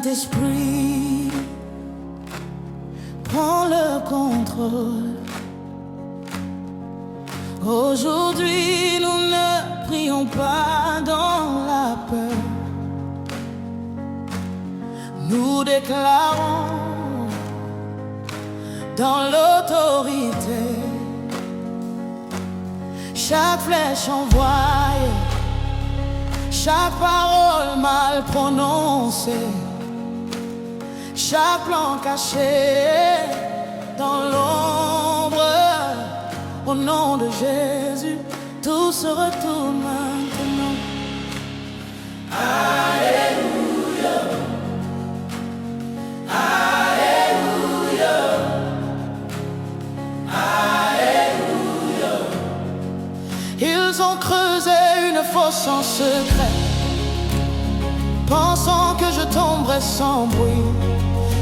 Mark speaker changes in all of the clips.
Speaker 1: Saint-Esprit, prends le contrôle. Aujourd'hui, nous ne prions pas dans la peur. Nous déclarons dans l'autorité. Chaque flèche envoyée, chaque parole mal prononcée, chaque plan caché dans l'ombre, au nom de Jésus, tout se retourne maintenant. Alléluia, Alléluia, Alléluia. Ils ont creusé une fosse en secret, pensant que je tomberais sans bruit.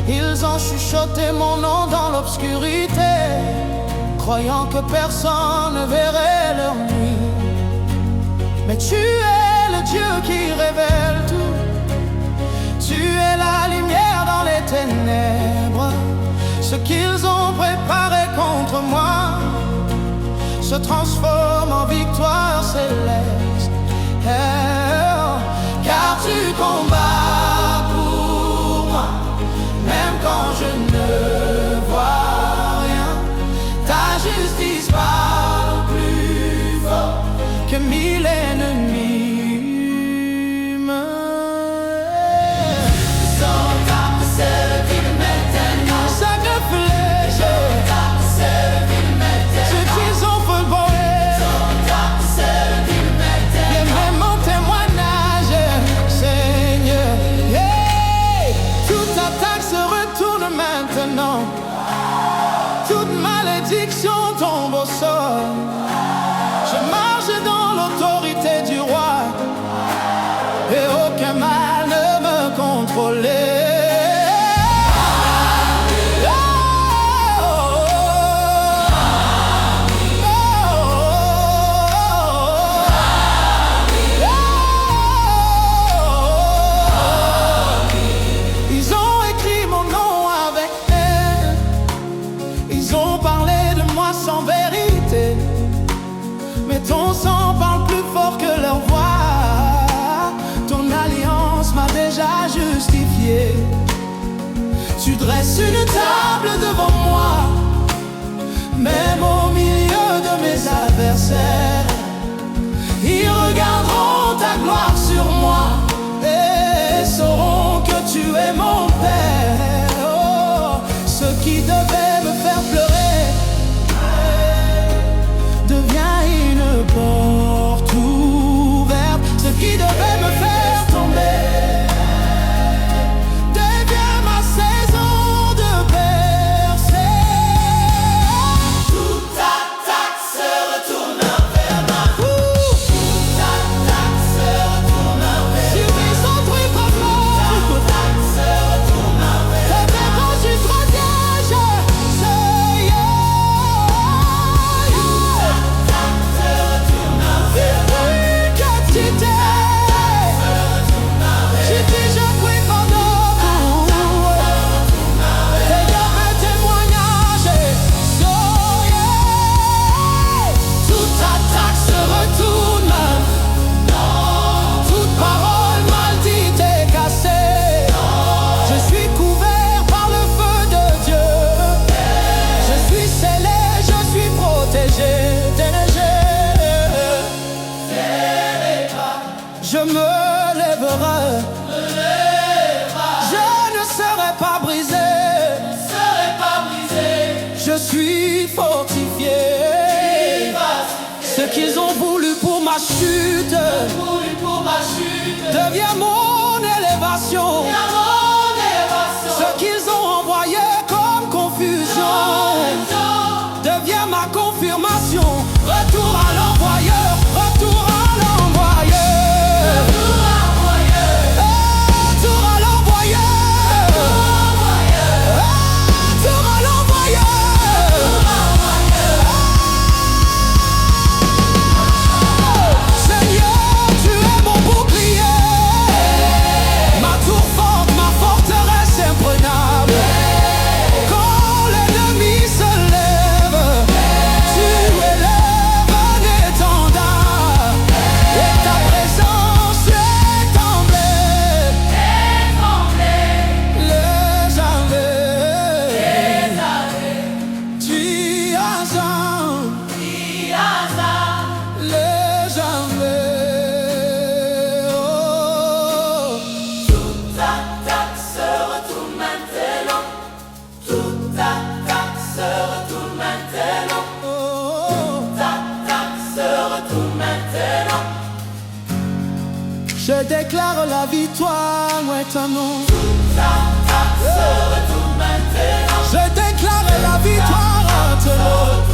Speaker 1: Ils ont chuchoté mon nom dans l'obscurité, croyant que personne ne verrait leur nuit. Mais tu es le Dieu qui révèle tout. Tu es la lumière dans les ténèbres. Ce qu'ils ont préparé contre moi se transforme en victoire céleste. Car tu combats pour moi, même quand je ne vois rien. Ta justice parle plus fort que 1000 ennemis. Toute malédiction tombe au sol. Je marche dans l'autorité du roi et aucun mal ne me contrôlait. Sans vérité, mais ton sang parle plus fort que leur voix. Ton alliance m'a déjà justifié. Tu dresses une table devant moi, même au milieu de mes adversaires. Ils regarderont ta gloire sur moi et sauront que tu es mon Père. Oh, ce qui devait me faire pleurer devient une porte ouverte. Ce qui devait me faire tomber devient ma saison de percée. Toute attaque se retourne vers moi. Toute attaque se retourne vers moi. Si ils sont très profonds, toute attaque se retourne vers moi. C'est quand je protège, c'est je me lèverai, je ne serai pas brisé, je suis fortifié. Ce qu'ils ont voulu pour ma chute devient mon élévation. Ce qu'ils ont envoyé comme confusion devient ma confirmation. Retour à l'envoyeur, retour à l'envoyeur. Seigneur, tu es mon bouclier, ma tour forte, ma forteresse. Je déclare la victoire maintenant. Je déclare la victoire maintenant.